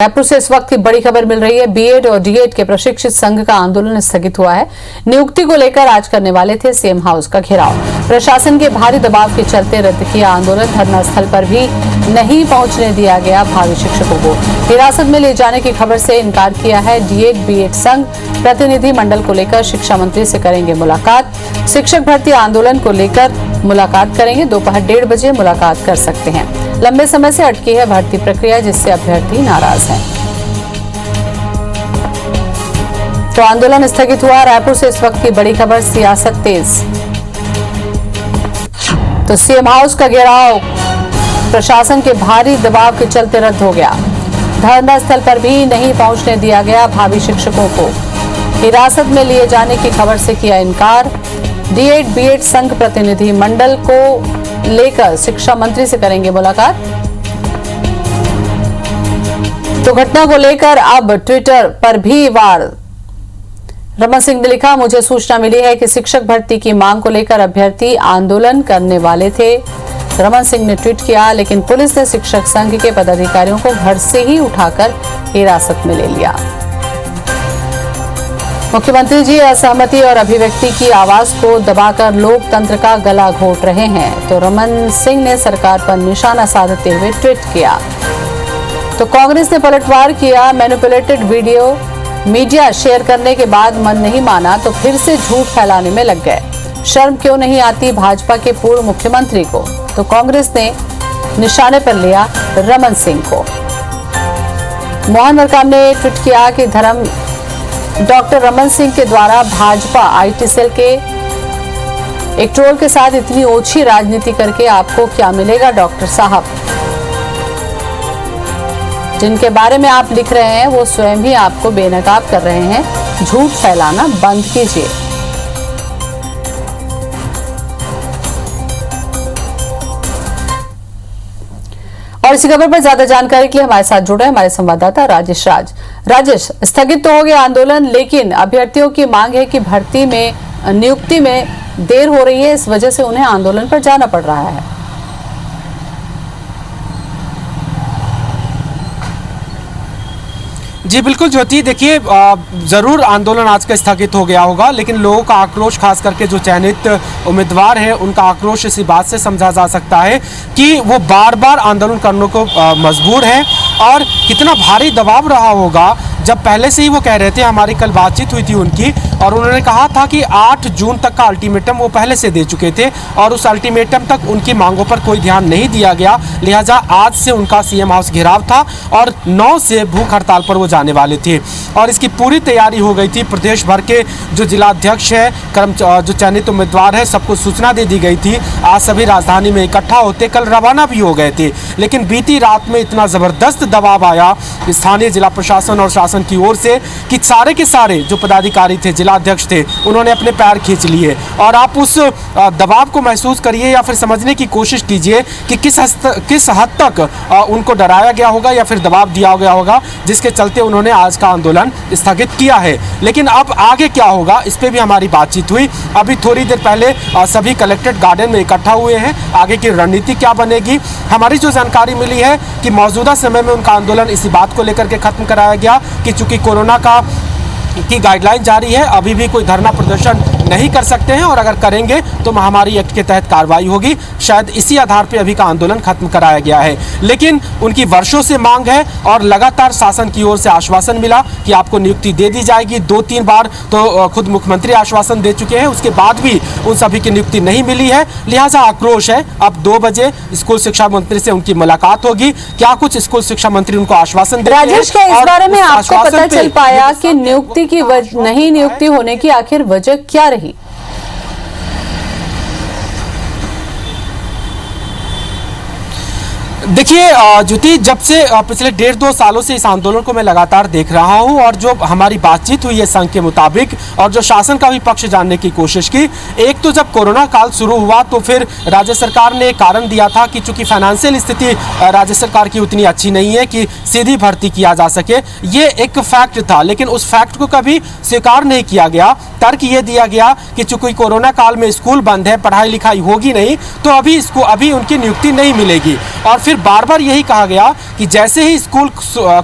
रायपुर से इस वक्त की बड़ी खबर मिल रही है। बीएड और डीएड के प्रशिक्षित संघ का आंदोलन स्थगित हुआ है। नियुक्ति को लेकर आज करने वाले थे सीएम हाउस का घेराव। प्रशासन के भारी दबाव के चलते रद्द किया आंदोलन। धरना स्थल पर भी नहीं पहुंचने दिया गया भावी शिक्षकों को। हिरासत में ले जाने की खबर से इनकार किया है। डीएड बीएड संघ प्रतिनिधि मंडल को लेकर शिक्षा मंत्री से करेंगे मुलाकात। शिक्षक भर्ती आंदोलन को लेकर मुलाकात करेंगे। दोपहर 1:30 बजे मुलाकात कर सकते हैं। लंबे समय से अटकी है भर्ती प्रक्रिया, जिससे अभ्यर्थी नाराज हैं। तो आंदोलन स्थगित हुआ। रायपुर से इस वक्त की बड़ी खबर, सियासत तेज। तो सीएम हाउस का घेराव प्रशासन के भारी दबाव के चलते रद्द हो गया। धरना स्थल पर भी नहीं पहुंचने दिया गया भावी शिक्षकों को। हिरासत में लिए जाने की खबर से किया इनकार। डीएड बीएड संघ प्रतिनिधि मंडल को लेकर शिक्षा मंत्री से करेंगे मुलाकात। तो घटना को लेकर अब ट्विटर पर भी वार। रमन सिंह ने लिखा, मुझे सूचना मिली है कि शिक्षक भर्ती की मांग को लेकर अभ्यर्थी आंदोलन करने वाले थे। रमन सिंह ने ट्वीट किया, लेकिन पुलिस ने शिक्षक संघ के पदाधिकारियों को घर से ही उठाकर हिरासत में ले लिया। मुख्यमंत्री जी असहमति और अभिव्यक्ति की आवाज को दबाकर लोकतंत्र का गला घोट रहे हैं। तो रमन सिंह ने सरकार पर निशाना साधते हुए ट्वीट किया। तो कांग्रेस ने पलटवार किया। मैनिपुलेटेड वीडियो मीडिया शेयर करने के बाद मन नहीं माना तो फिर से झूठ फैलाने में लग गए। शर्म क्यों नहीं आती भाजपा के पूर्व मुख्यमंत्री को। तो कांग्रेस ने निशाने पर लिया रमन सिंह को। मोहन मरकाम ने ट्वीट किया कि डॉक्टर रमन सिंह के द्वारा भाजपा आईटी सेल के एक ट्रोल के साथ इतनी ओछी राजनीति करके आपको क्या मिलेगा डॉक्टर साहब। जिनके बारे में आप लिख रहे हैं वो स्वयं ही आपको बेनकाब कर रहे हैं। झूठ फैलाना बंद कीजिए। और इसी खबर पर ज्यादा जानकारी के लिए हमारे साथ जुड़े हमारे संवाददाता राजेश राजेश, स्थगित तो हो गया आंदोलन, लेकिन अभ्यर्थियों की मांग है कि भर्ती में नियुक्ति में देर हो रही है, इस वजह से उन्हें आंदोलन पर जाना पड़ रहा है। जी बिल्कुल ज्योति, देखिए जरूर आंदोलन आज का स्थगित हो गया होगा, लेकिन लोगों का आक्रोश, खास करके जो चयनित उम्मीदवार है उनका आक्रोश इसी बात से समझा जा सकता है कि वो बार बार आंदोलन करने को मजबूर है। और कितना भारी दबाव रहा होगा, जब पहले से ही वो कह रहे थे, हमारी कल बातचीत हुई थी उनकी, और उन्होंने कहा था कि 8 जून तक का अल्टीमेटम वो पहले से दे चुके थे और उस अल्टीमेटम तक उनकी मांगों पर कोई ध्यान नहीं दिया गया। लिहाजा आज से उनका सीएम हाउस घेराव था और 9 से भूख हड़ताल पर वो जाने वाले थे। और इसकी पूरी तैयारी हो गई थी। प्रदेश भर के जो जिलाध्यक्ष है, जो चयनित उम्मीदवार है, सबको सूचना दे दी गई थी। आज सभी राजधानी में इकट्ठा होते कल रवाना भी हो गए थे, लेकिन बीती रात में इतना ज़बरदस्त दबाव आया स्थानीय जिला प्रशासन और शासन की ओर से कि सारे के सारे जो पदाधिकारी थे, जिलाध्यक्ष थे, उन्होंने अपने पैर खींच लिए। और आप उस दबाव को महसूस करिए या फिर समझने की कोशिश कीजिए कि किस हद तक उनको डराया गया होगा या फिर दबाव दिया गया होगा, जिसके चलते उन्होंने आज का आंदोलन स्थगित किया है। लेकिन अब आगे क्या होगा, इस पे भी हमारी बातचीत हुई। अभी थोड़ी देर पहले सभी कलेक्ट्रेट गार्डन में इकट्ठा हुए हैं। आगे की रणनीति क्या बनेगी, हमारी जो जानकारी मिली है कि मौजूदा समय में उनका आंदोलन इसी बात को लेकर के खत्म कराया गया कि चूंकि कोरोना की गाइडलाइन जारी है, अभी भी कोई धरना प्रदर्शन नहीं कर सकते हैं, और अगर करेंगे तो महामारी एक्ट के तहत कार्रवाई होगी। शायद इसी आधार पे अभी का आंदोलन खत्म कराया गया है। लेकिन उनकी वर्षों से मांग है और लगातार शासन की ओर से आश्वासन मिला कि आपको नियुक्ति दे दी जाएगी। 2-3 बार तो खुद मुख्यमंत्री आश्वासन दे चुके हैं, उसके बाद भी उन सभी की नियुक्ति नहीं मिली है। लिहाजा आक्रोश है। अब 2 बजे स्कूल शिक्षा मंत्री से उनकी मुलाकात होगी। क्या कुछ स्कूल शिक्षा मंत्री उनको आश्वासन देते हैं? राजेश, क्या इस बारे में आपको पता चल पाया कि नियुक्ति की नहीं नियुक्ति होने की आखिर वजह क्या रही? देखिए ज्योति, जब से पिछले 1.5-2 सालों से इस आंदोलन को मैं लगातार देख रहा हूं, और जो हमारी बातचीत हुई है संघ के मुताबिक, और जो शासन का भी पक्ष जानने की कोशिश की। एक तो जब कोरोना काल शुरू हुआ तो फिर राज्य सरकार ने कारण दिया था कि चूंकि फाइनेंशियल स्थिति राज्य सरकार की उतनी अच्छी नहीं है कि सीधी भर्ती किया जा सके, ये एक फैक्ट था। लेकिन उस फैक्ट को कभी स्वीकार नहीं किया गया। तर्क ये दिया गया कि चूंकि कोरोना काल में स्कूल बंद है, पढ़ाई लिखाई होगी नहीं, तो अभी उनकी नियुक्ति नहीं मिलेगी। और फिर बार बार यही कहा गया कि जैसे ही स्कूल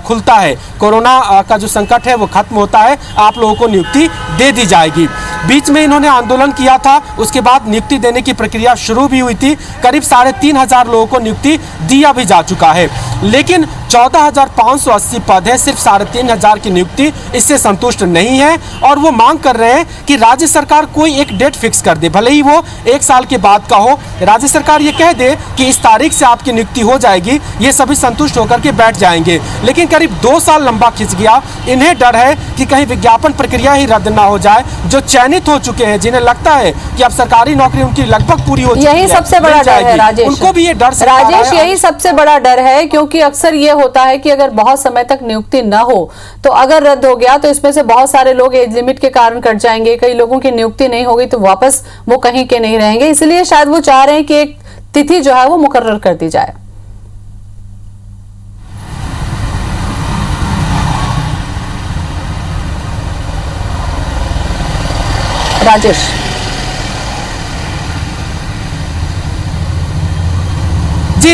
खुलता है, कोरोना का जो संकट है वो खत्म होता है, आप लोगों को नियुक्ति दे दी जाएगी। बीच में इन्होंने आंदोलन किया था, उसके बाद नियुक्ति देने की प्रक्रिया शुरू भी हुई थी। करीब 3,500 लोगों को नियुक्ति दिया भी जा चुका है, लेकिन 14,580 पद है, सिर्फ 3,500 की नियुक्ति इससे संतुष्ट नहीं है और वो मांग कर रहे हैं कि राज्य सरकार कोई एक डेट फिक्स कर दे, भले ही वो 1 साल के बाद का हो। राज्य सरकार ये कह दे कि इस तारीख से आपकी नियुक्ति हो जाएगी, ये सभी संतुष्ट होकर के बैठ जाएंगे। लेकिन करीब 2 साल लंबा खिंच गया। इन्हें डर है कि कहीं विज्ञापन प्रक्रिया ही रद्द ना हो जाए। जो चयनित हो चुके हैं, जिन्हें लगता है कि अब सरकारी नौकरी उनकी लगभग पूरी हो चुकी है, यही सबसे बड़ा डर है राजेश, उनको भी ये डर राजेश, यही सबसे बड़ा डर है, क्योंकि अक्सर ये होता है कि अगर बहुत समय तक नियुक्ति न हो तो अगर रद्द हो गया तो इसमें से बहुत सारे लोग एज लिमिट के कारण कट जाएंगे, कई लोगों की नियुक्ति नहीं होगी तो वापस वो कहीं के नहीं रहेंगे। इसलिए शायद वो चाह रहे हैं कि एक तिथि जो है वो मुकर्रर कर दी जाए। राजेश,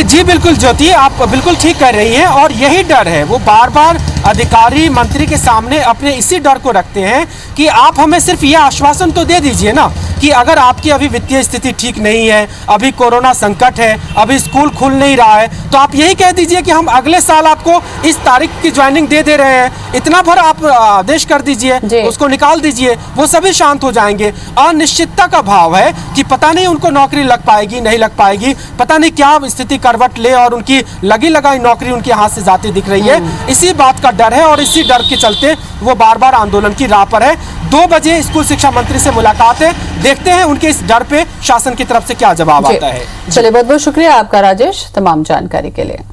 जी बिल्कुल ज्योति, आप बिल्कुल ठीक कर रही हैं और यही डर है। वो बार बार अधिकारी मंत्री के सामने अपने इसी डर को रखते हैं कि आप हमें सिर्फ ये आश्वासन तो दे दीजिए ना कि अगर आपकी अभी वित्तीय स्थिति ठीक नहीं है, अभी कोरोना संकट है, अभी स्कूल खुल नहीं रहा है, तो आप यही कह दीजिए कि हम अगले साल आपको इस तारीख की ज्वाइनिंग दे रहे हैं, इतना भर आप आदेश कर दीजिए, उसको निकाल दीजिए, वो सभी शांत हो जाएंगे। अनिश्चितता का भाव है कि पता नहीं उनको नौकरी लग पाएगी नहीं लग पाएगी, पता नहीं क्या स्थिति करवट ले और उनकी लगी लगाई नौकरी उनके हाथ से जाती दिख रही है। इसी बात का डर है और इसी डर के चलते वो बार बार आंदोलन की राह पर है। 2 बजे स्कूल शिक्षा मंत्री से मुलाकात है, देखते हैं उनके इस डर पे शासन की तरफ से क्या जवाब आता है। चलिए, बहुत बहुत शुक्रिया आपका राजेश तमाम जानकारी के लिए।